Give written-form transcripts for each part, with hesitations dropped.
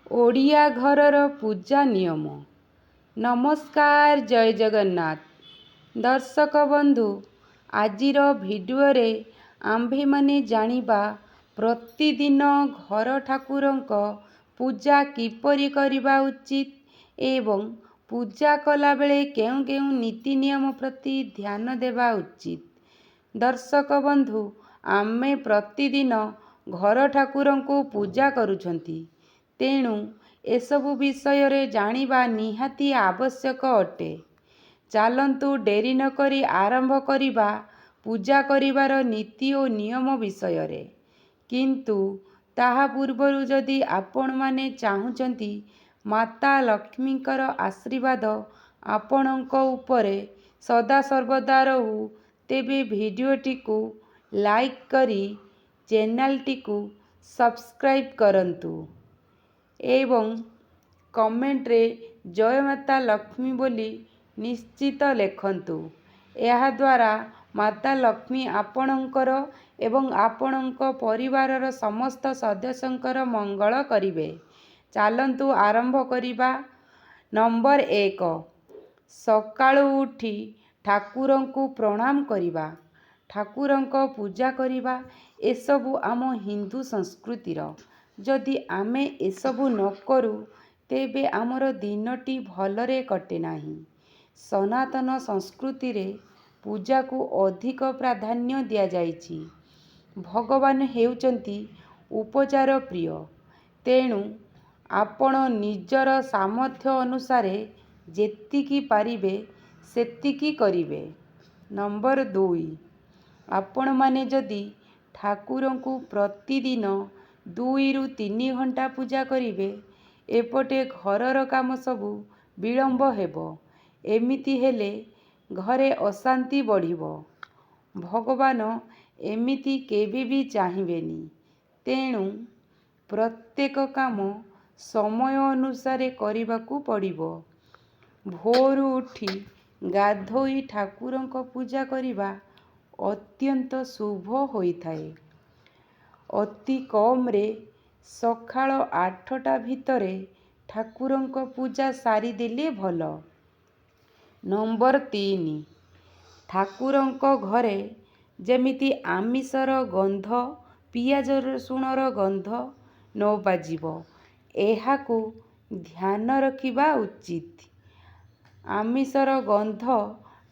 ଓଡ଼ିଆ ଘରର ପୂଜା ନିୟମ। ନମସ୍କାର, ଜୟ ଜଗନ୍ନାଥ। ଦର୍ଶକ ବନ୍ଧୁ, ଆଜିର ଭିଡ଼ିଓରେ ଆମ୍ଭେମାନେ ଜାଣିବା ପ୍ରତିଦିନ ଘର ଠାକୁରଙ୍କ ପୂଜା କିପରି କରିବା ଉଚିତ ଏବଂ ପୂଜା କଲାବେଳେ କେଉଁ କେଉଁ ନୀତି ନିୟମ ପ୍ରତି ଧ୍ୟାନ ଦେବା ଉଚିତ। ଦର୍ଶକ ବନ୍ଧୁ, ଆମେ ପ୍ରତିଦିନ ଘର ଠାକୁରଙ୍କୁ ପୂଜା କରୁଛନ୍ତି, ତେଣୁ ଏସବୁ ବିଷୟରେ ଜାଣିବା ନିହାତି ଆବଶ୍ୟକ ଅଟେ। ଚାଲନ୍ତୁ ଡେରି ନକରି ଆରମ୍ଭ କରିବା ପୂଜା କରିବାର ନୀତି ଓ ନିୟମ ବିଷୟରେ। କିନ୍ତୁ ତାହା ପୂର୍ବରୁ ଯଦି ଆପଣମାନେ ଚାହୁଁଛନ୍ତି ମାତା ଲକ୍ଷ୍ମୀଙ୍କର ଆଶୀର୍ବାଦ ଆପଣଙ୍କ ଉପରେ ସଦାସର୍ବଦା ରହୁ, ତେବେ ଭିଡ଼ିଓଟିକୁ ଲାଇକ୍ କରି ଚ୍ୟାନେଲଟିକୁ ସବସ୍କ୍ରାଇବ୍ କରନ୍ତୁ ଏବଂ କମେଣ୍ଟରେ ଜୟ ମାତା ଲକ୍ଷ୍ମୀ ବୋଲି ନିଶ୍ଚିତ ଲେଖନ୍ତୁ। ଏହାଦ୍ୱାରା ମାତା ଲକ୍ଷ୍ମୀ ଆପଣଙ୍କର ଏବଂ ଆପଣଙ୍କ ପରିବାରର ସମସ୍ତ ସଦସ୍ୟଙ୍କର ମଙ୍ଗଳ କରିବେ। ଚାଲନ୍ତୁ ଆରମ୍ଭ କରିବା। ନମ୍ବର 1, ସକାଳୁ ଉଠି ଠାକୁରଙ୍କୁ ପ୍ରଣାମ କରିବା, ଠାକୁରଙ୍କ ପୂଜା କରିବା ଏସବୁ ଆମ ହିନ୍ଦୁ ସଂସ୍କୃତିର। ଯଦି ଆମେ ଏସବୁ ନ କରୁ ତେବେ ଆମର ଦିନଟି ଭଲରେ କଟେ ନାହିଁ। ସନାତନ ସଂସ୍କୃତିରେ ପୂଜାକୁ ଅଧିକ ପ୍ରାଧାନ୍ୟ ଦିଆଯାଇଛି। ଭଗବାନ ହେଉଛନ୍ତି ଉପଚାର ପ୍ରିୟ, ତେଣୁ ଆପଣ ନିଜର ସାମର୍ଥ୍ୟ ଅନୁସାରେ ଯେତିକି ପାରିବେ ସେତିକି କରିବେ। ନମ୍ବର 2, ଆପଣମାନେ ଯଦି ଠାକୁରଙ୍କୁ ପ୍ରତିଦିନ 2 ରୁ 3 ଘଣ୍ଟା ପୂଜା କରିବେ, ଏପଟେ ଘରର କାମ ସବୁ ବିଳମ୍ବ ହେବ। ଏମିତି ହେଲେ ଘରେ ଅଶାନ୍ତି ବଢ଼ିବ। ଭଗବାନ ଏମିତି କେବେ ବି ଚାହିଁବେନି। ତେଣୁ ପ୍ରତ୍ୟେକ କାମ ସମୟ ଅନୁସାରେ କରିବାକୁ ପଡ଼ିବ। ଭୋରୁ ଉଠି ଗାଧୋଇ ଠାକୁରଙ୍କ ପୂଜା କରିବା ଅତ୍ୟନ୍ତ ଶୁଭ ହୋଇଥାଏ। ଅତି କମରେ ସକାଳ 8ଟା ଭିତରେ ଠାକୁରଙ୍କ ପୂଜା ସାରିଦେଲେ ଭଲ। ନମ୍ବର 3, ଠାକୁରଙ୍କ ଘରେ ଯେମିତି ଆମିଷର ଗନ୍ଧ, ପିଆଜ ରସୁଣର ଗନ୍ଧ ନ ବାଜିବ, ଏହାକୁ ଧ୍ୟାନ ରଖିବା ଉଚିତ। ଆମିଷର ଗନ୍ଧ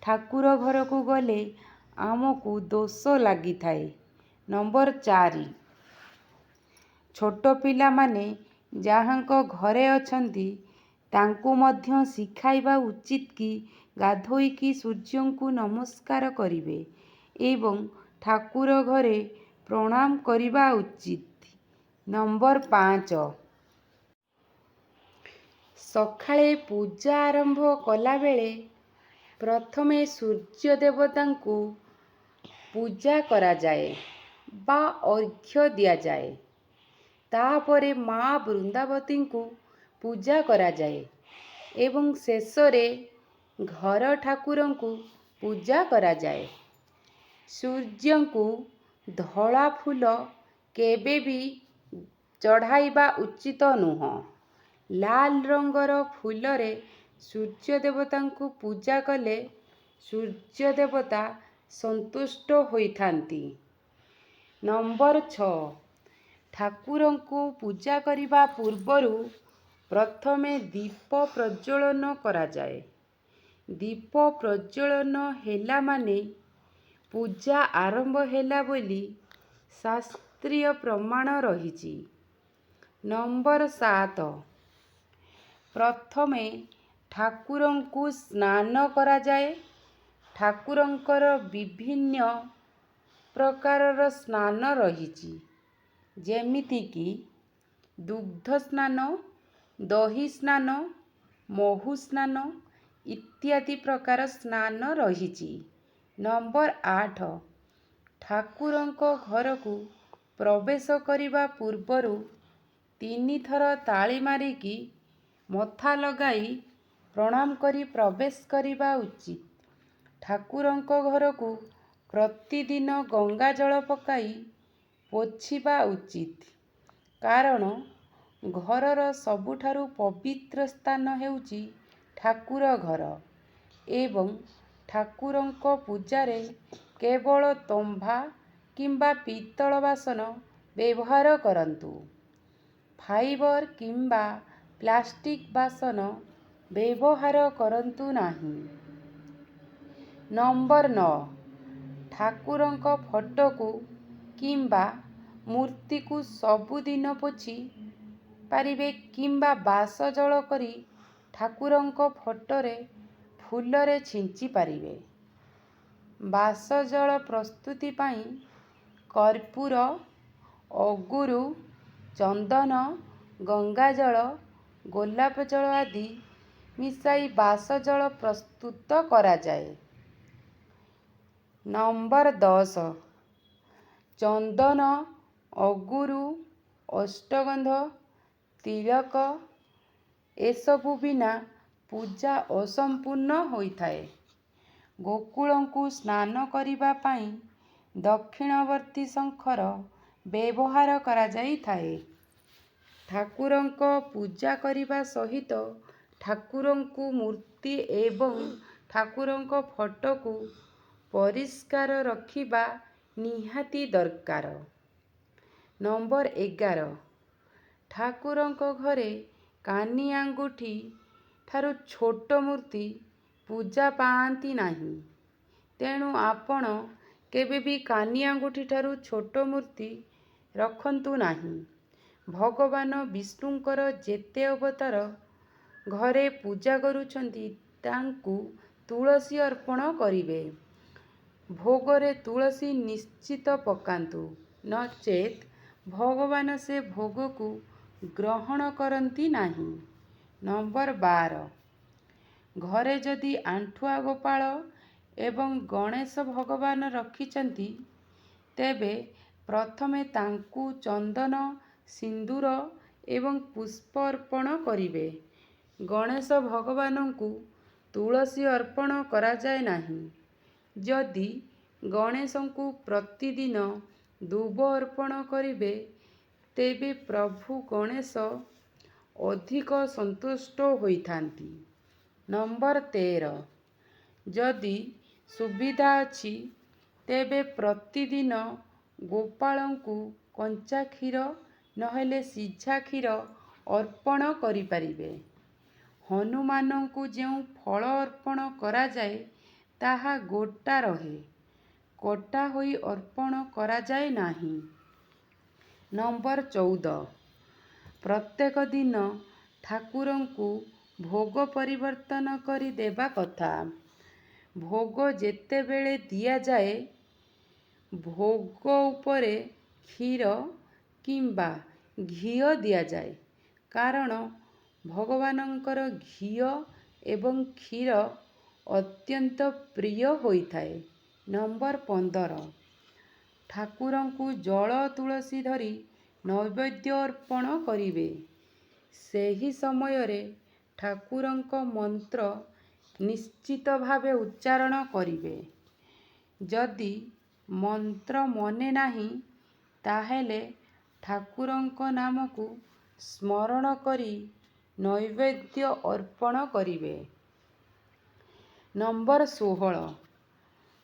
ଠାକୁର ଘରକୁ ଗଲେ ଆମକୁ ଦୋଷ ଲାଗିଥାଏ। ନମ୍ବର 4, ଛୋଟ ପିଲାମାନେ ଯାହାଙ୍କ ଘରେ ଅଛନ୍ତି ତାଙ୍କୁ ମଧ୍ୟ ଶିଖାଇବା ଉଚିତ କି ଗାଧୋଇକି ସୂର୍ଯ୍ୟଙ୍କୁ ନମସ୍କାର କରିବେ ଏବଂ ଠାକୁର ଘରେ ପ୍ରଣାମ କରିବା ଉଚିତ। ନମ୍ବର 5, ସକାଳେ ପୂଜା ଆରମ୍ଭ କଲାବେଳେ ପ୍ରଥମେ ସୂର୍ଯ୍ୟ ଦେବତାଙ୍କୁ ପୂଜା କରାଯାଏ ବା ଅର୍ଘ୍ୟ ଦିଆଯାଏ। ତାପରେ ମା ବୃନ୍ଦାବତୀଙ୍କୁ ପୂଜା କରାଯାଏ ଏବଂ ଶେଷରେ ଘର ଠାକୁରଙ୍କୁ ପୂଜା କରାଯାଏ। ସୂର୍ଯ୍ୟଙ୍କୁ ଧଳା ଫୁଲ କେବେ ବି ଚଢ଼ାଇବା ଉଚିତ ନୁହଁ। ଲାଲ ରଙ୍ଗର ଫୁଲରେ ସୂର୍ଯ୍ୟ ଦେବତାଙ୍କୁ ପୂଜା କଲେ ସୂର୍ଯ୍ୟ ଦେବତା ସନ୍ତୁଷ୍ଟ ହୋଇଥାନ୍ତି। ନମ୍ବର 6, ଠାକୁରଙ୍କୁ ପୂଜା କରିବା ପୂର୍ବରୁ ପ୍ରଥମେ ଦୀପ ପ୍ରଜ୍ୱଳନ କରାଯାଏ। ଦୀପ ପ୍ରଜ୍ୱଳନ ହେଲା ମାନେ ପୂଜା ଆରମ୍ଭ ହେଲା ବୋଲି ଶାସ୍ତ୍ରୀୟ ପ୍ରମାଣ ରହିଛି। ନମ୍ବର 7, ପ୍ରଥମେ ଠାକୁରଙ୍କୁ ସ୍ନାନ କରାଯାଏ। ଠାକୁରଙ୍କର ବିଭିନ୍ନ ପ୍ରକାରର ସ୍ନାନ ରହିଛି, ଯେମିତିକି ଦୁଗ୍ଧ ସ୍ନାନ, ଦହି ସ୍ନାନ, ମହୁ ସ୍ନାନ ଇତ୍ୟାଦି ପ୍ରକାର ସ୍ନାନ ରହିଛି। ନମ୍ବର 8, ଠାକୁରଙ୍କ ଘରକୁ ପ୍ରବେଶ କରିବା ପୂର୍ବରୁ 3 ଥର ତାଳି ମାରିକି ମଥା ଲଗାଇ ପ୍ରଣାମ କରି ପ୍ରବେଶ କରିବା ଉଚିତ। ଠାକୁରଙ୍କ ଘରକୁ ପ୍ରତିଦିନ ଗଙ୍ଗା ଜଳ ପକାଇ ପୋଛିବା ଉଚିତ, କାରଣ ଘରର ସବୁଠାରୁ ପବିତ୍ର ସ୍ଥାନ ହେଉଛି ଠାକୁର ଘର ଏବଂ ଠାକୁରଙ୍କ ପୂଜାରେ କେବଳ ତମ୍ବା କିମ୍ବା ପିତ୍ତଳ ବାସନ ବ୍ୟବହାର କରନ୍ତୁ। ଫାଇବର କିମ୍ବା ପ୍ଲାଷ୍ଟିକ୍ ବାସନ ବ୍ୟବହାର କରନ୍ତୁ ନାହିଁ। ନମ୍ବର 9, ଠାକୁରଙ୍କ ଫଟୋକୁ କିମ୍ବା ମୂର୍ତ୍ତିକୁ ସବୁଦିନ ପୋଛି ପାରିବେ କିମ୍ବା ବାସ ଜଳ କରି ଠାକୁରଙ୍କ ଫଟୋରେ ଫୁଲରେ ଛିଞ୍ଚି ପାରିବେ। ବାସ ଜଳ ପ୍ରସ୍ତୁତି ପାଇଁ କର୍ପୂର, ଅଗୁରୁ, ଚନ୍ଦନ, ଗଙ୍ଗାଜଳ, ଗୋଲାପ ଜଳ ଆଦି ମିଶାଇ ବାସ ଜଳ ପ୍ରସ୍ତୁତ କରାଯାଏ। ନମ୍ବର 10, ଚନ୍ଦନ, ଅଗୁରୁ, ଅଷ୍ଟଗନ୍ଧ, ତିଳକ ଏସବୁ ବିନା ପୂଜା ଅସମ୍ପୂର୍ଣ୍ଣ ହୋଇଥାଏ। ଗୋକୁଳଙ୍କୁ ସ୍ନାନ କରିବା ପାଇଁ ଦକ୍ଷିଣବର୍ତ୍ତୀ ଶଙ୍ଖର ବ୍ୟବହାର କରାଯାଇଥାଏ। ଠାକୁରଙ୍କ ପୂଜା କରିବା ସହିତ ଠାକୁରଙ୍କୁ ମୂର୍ତ୍ତି ଏବଂ ଠାକୁରଙ୍କ ଫଟୋକୁ ପରିଷ୍କାର ରଖିବା ନିହାତି ଦରକାର। ନମ୍ବର 11, ଠାକୁରଙ୍କ ଘରେ କାନି ଆଙ୍ଗୁଠି ଠାରୁ ଛୋଟ ମୂର୍ତ୍ତି ପୂଜା ପାଆନ୍ତି ନାହିଁ। ତେଣୁ ଆପଣ କେବେ ବି କାନି ଆଙ୍ଗୁଠି ଠାରୁ ଛୋଟ ମୂର୍ତ୍ତି ରଖନ୍ତୁ ନାହିଁ। ଭଗବାନ ବିଷ୍ଣୁଙ୍କର ଯେତେ ଅବତାର ଘରେ ପୂଜା କରୁଛନ୍ତି ତାଙ୍କୁ ତୁଳସୀ ଅର୍ପଣ କରିବେ। ଭୋଗରେ ତୁଳସୀ ନିଶ୍ଚିତ ପକାନ୍ତୁ, ନଚେତ୍ ଭଗବାନ ସେ ଭୋଗକୁ ଗ୍ରହଣ କରନ୍ତି ନାହିଁ। ନମ୍ବର 12, ଘରେ ଯଦି ଆଣ୍ଠୁଆ ଗୋପାଳ ଏବଂ ଗଣେଶ ଭଗବାନ ରଖିଛନ୍ତି ତେବେ ପ୍ରଥମେ ତାଙ୍କୁ ଚନ୍ଦନ, ସିନ୍ଦୂର ଏବଂ ପୁଷ୍ପ ଅର୍ପଣ କରିବେ। ଗଣେଶ ଭଗବାନଙ୍କୁ ତୁଳସୀ ଅର୍ପଣ କରାଯାଏ ନାହିଁ। ଯଦି ଗଣେଶଙ୍କୁ ପ୍ରତିଦିନ ଦୁବ ଅର୍ପଣ କରିବେ ତେବେ ପ୍ରଭୁ ଗଣେଶ ଅଧିକ ସନ୍ତୁଷ୍ଟ ହୋଇଥାନ୍ତି। ନମ୍ବର 13, ଯଦି ସୁବିଧା ଅଛି ତେବେ ପ୍ରତିଦିନ ଗୋପାଳଙ୍କୁ କଞ୍ଚା କ୍ଷୀର ନହେଲେ ସିଝା କ୍ଷୀର ଅର୍ପଣ କରିପାରିବେ। ହନୁମାନଙ୍କୁ ଯେଉଁ ଫଳ ଅର୍ପଣ କରାଯାଏ ତାହା ଗୋଟା ରହେ, କଟା ହୋଇ ଅର୍ପଣ କରାଯାଏ ନାହିଁ। ନମ୍ବର 14, ପ୍ରତ୍ୟେକ ଦିନ ଠାକୁରଙ୍କୁ ଭୋଗ ପରିବର୍ତ୍ତନ କରି ଦେବା କଥା। ଭୋଗ ଯେତେବେଳେ ଦିଆଯାଏ ଭୋଗ ଉପରେ କ୍ଷୀର କିମ୍ବା ଘିଅ ଦିଆଯାଏ, କାରଣ ଭଗବାନଙ୍କର ଘିଅ ଏବଂ କ୍ଷୀର ଅତ୍ୟନ୍ତ ପ୍ରିୟ ହୋଇଥାଏ। ନମ୍ବର 15, ଠାକୁରଙ୍କୁ ଜଳ ତୁଳସୀ ଧରି ନୈବେଦ୍ୟ ଅର୍ପଣ କରିବେ। ସେହି ସମୟରେ ଠାକୁରଙ୍କ ମନ୍ତ୍ର ନିଶ୍ଚିତ ଭାବେ ଉଚ୍ଚାରଣ କରିବେ। ଯଦି ମନ୍ତ୍ର ମନେ ନାହିଁ ତାହେଲେ ଠାକୁରଙ୍କ ନାମକୁ ସ୍ମରଣ କରି ନୈବେଦ୍ୟ ଅର୍ପଣ କରିବେ। ନମ୍ବର 16,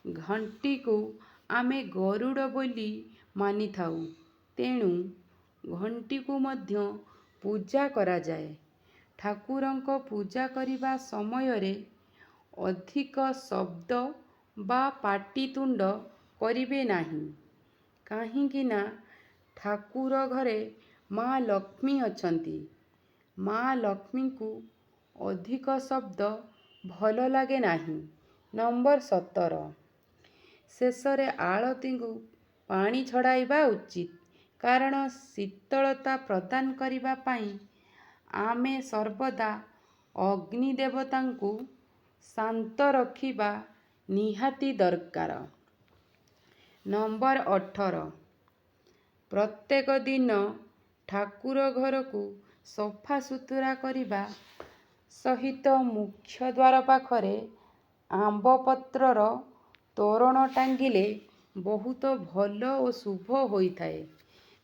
ଘଣ୍ଟିକୁ ଆମେ ଗରୁଡ଼ ବୋଲି ମାନିଥାଉ, ତେଣୁ ଘଣ୍ଟିକୁ ମଧ୍ୟ ପୂଜା କରାଯାଏ। ଠାକୁରଙ୍କ ପୂଜା କରିବା ସମୟରେ ଅଧିକ ଶବ୍ଦ ବା ପାଟିତୁଣ୍ଡ କରିବେ ନାହିଁ, କାହିଁକି ନା ଠାକୁର ଘରେ ମା ଲକ୍ଷ୍ମୀ ଅଛନ୍ତି। ମା ଲକ୍ଷ୍ମୀଙ୍କୁ ଅଧିକ ଶବ୍ଦ ଭଲ ଲାଗେ ନାହିଁ। ନମ୍ବର 17, ଶେଷରେ ଆଳତୀକୁ ପାଣି ଛଡ଼ାଇବା ଉଚିତ, କାରଣ ଶୀତଳତା ପ୍ରଦାନ କରିବା ପାଇଁ ଆମେ ସର୍ବଦା ଅଗ୍ନି ଦେବତାଙ୍କୁ ଶାନ୍ତ ରଖିବା ନିହାତି ଦରକାର। ନମ୍ବର 18, ପ୍ରତ୍ୟେକ ଦିନ ଠାକୁର ଘରକୁ ସଫା ସୁତୁରା କରିବା ସହିତ ମୁଖ୍ୟ ଦ୍ୱାର ପାଖରେ ଆମ୍ବ ପତ୍ରର ତୋରଣ ଟାଙ୍ଗିଲେ ବହୁତ ଭଲ ଓ ଶୁଭ ହୋଇଥାଏ।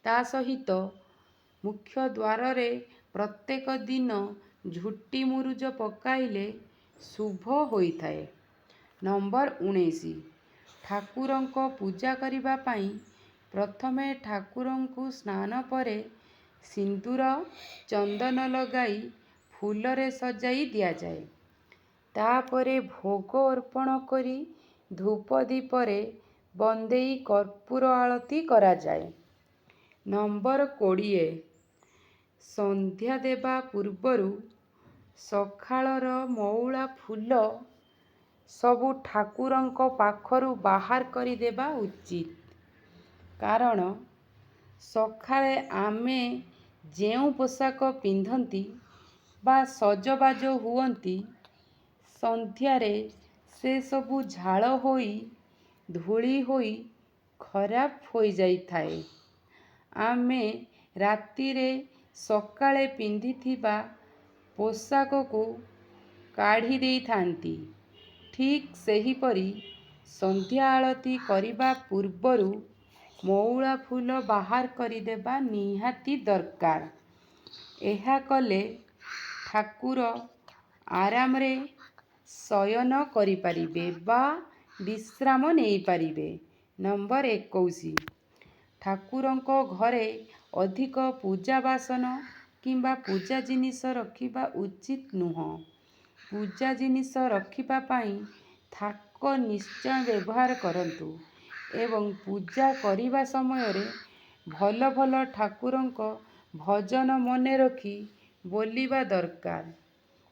ତା ସହିତ ମୁଖ୍ୟ ଦ୍ୱାରରେ ପ୍ରତ୍ୟେକ ଦିନ ଝୁଟି ମୁରୁଜ ପକାଇଲେ ଶୁଭ ହୋଇଥାଏ। ନମ୍ବର 19, ଠାକୁରଙ୍କ ପୂଜା କରିବା ପାଇଁ ପ୍ରଥମେ ଠାକୁରଙ୍କୁ ସ୍ନାନ ପରେ ସିନ୍ଦୂର ଚନ୍ଦନ ଲଗାଇ ଫୁଲରେ ସଜାଇ ଦିଆଯାଏ। ତାପରେ ଭୋଗ ଅର୍ପଣ କରି ଧୂପ ଦୀପରେ ବନ୍ଦେଇ କର୍ପୂର ଆଳତି କରାଯାଏ। ନମ୍ବର 20, ସନ୍ଧ୍ୟା ଦେବା ପୂର୍ବରୁ ସକାଳର ମଉଳା ଫୁଲ ସବୁ ଠାକୁରଙ୍କ ପାଖରୁ ବାହାର କରିଦେବା ଉଚିତ। କାରଣ ସକାଳେ ଆମେ ଯେଉଁ ପୋଷାକ ପିନ୍ଧନ୍ତି ବା ସଜବାଜ ହୁଅନ୍ତି, ସନ୍ଧ୍ୟାରେ ସେସବୁ ଝାଳ ହୋଇ ଧୂଳି ହୋଇ ଖରାପ ହୋଇଯାଇଥାଏ। ଆମେ ରାତିରେ ସକାଳେ ପିନ୍ଧିଥିବା ପୋଷାକକୁ କାଢ଼ି ଦେଇଥାନ୍ତି। ଠିକ୍ ସେହିପରି ସନ୍ଧ୍ୟା ଆଳତି କରିବା ପୂର୍ବରୁ ମଉଳା ଫୁଲ ବାହାର କରିଦେବା ନିହାତି ଦରକାର। ଏହା କଲେ ଠାକୁର ଆରାମରେ ଶୟନ କରିପାରିବେ ବା ବିଶ୍ରାମ ନେଇପାରିବେ। ନମ୍ବର 21, ଠାକୁରଙ୍କ ଘରେ ଅଧିକ ପୂଜା ବାସନ କିମ୍ବା ପୂଜା ଜିନିଷ ରଖିବା ଉଚିତ ନୁହେଁ। ପୂଜା ଜିନିଷ ରଖିବା ପାଇଁ ଥାକ ନିଶ୍ଚୟ ବ୍ୟବହାର କରନ୍ତୁ ଏବଂ ପୂଜା କରିବା ସମୟରେ ଭଲ ଭଲ ଠାକୁରଙ୍କ ଭଜନ ମନେ ରଖି ବୋଲିବା ଦରକାର।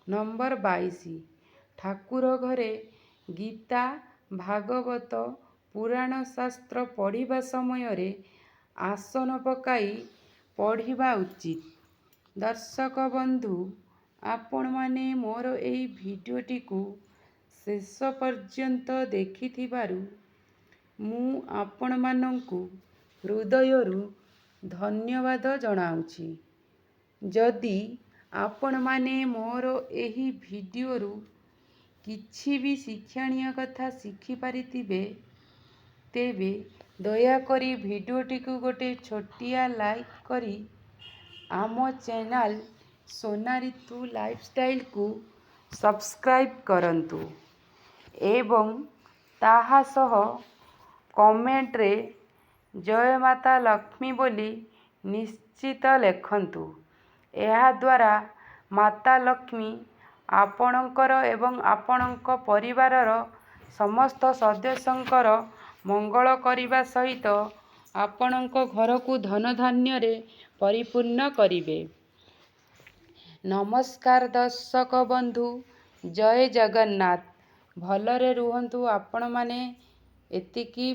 ନମ୍ବର 22, ଠାକୁର ଘରେ ଗୀତା, ଭାଗବତ, ପୁରାଣ ଶାସ୍ତ୍ର ପଢ଼ିବା ସମୟରେ ଆସନ ପକାଇ ପଢ଼ିବା ଉଚିତ। ଦର୍ଶକ ବନ୍ଧୁ, ଆପଣମାନେ ମୋର ଏହି ଭିଡ଼ିଓଟିକୁ ଶେଷ ପର୍ଯ୍ୟନ୍ତ ଦେଖିଥିବାରୁ ମୁଁ ଆପଣମାନଙ୍କୁ ହୃଦୟରୁ ଧନ୍ୟବାଦ ଜଣାଉଛି। ଯଦି ଆପଣମାନେ ମୋର ଏହି ଭିଡ଼ିଓରୁ କିଛି ବି ଶିକ୍ଷଣୀୟ କଥା ଶିଖିପାରିଥିବେ, ତେବେ ଦୟାକରି ଭିଡ଼ିଓଟିକୁ ଗୋଟେ ଛୋଟିଆ ଲାଇକ୍ କରି ଆମ ଚ୍ୟାନେଲ ସୋନାରିତୁ ଲାଇଫଷ୍ଟାଇଲକୁ ସବସ୍କ୍ରାଇବ୍ କରନ୍ତୁ ଏବଂ ତାହା ସହ କମେଣ୍ଟରେ ଜୟ ମାତା ଲକ୍ଷ୍ମୀ ବୋଲି ନିଶ୍ଚିତ ଲେଖନ୍ତୁ। ଏହାଦ୍ୱାରା ମାତା ଲକ୍ଷ୍ମୀ ଆପଣଙ୍କର ଏବଂ ଆପଣଙ୍କ ପରିବାରର ସମସ୍ତ ସଦସ୍ୟଙ୍କର ମଙ୍ଗଳ କରିବା ସହିତ ଆପଣଙ୍କ ଘରକୁ ଧନ ଧାନ୍ୟରେ ପରିପୂର୍ଣ୍ଣ କରିବେ। ନମସ୍କାର ଦର୍ଶକ ବନ୍ଧୁ, ଜୟ ଜଗନ୍ନାଥ। ଭଲରେ ରୁହନ୍ତୁ ଆପଣମାନେ। ଏତିକି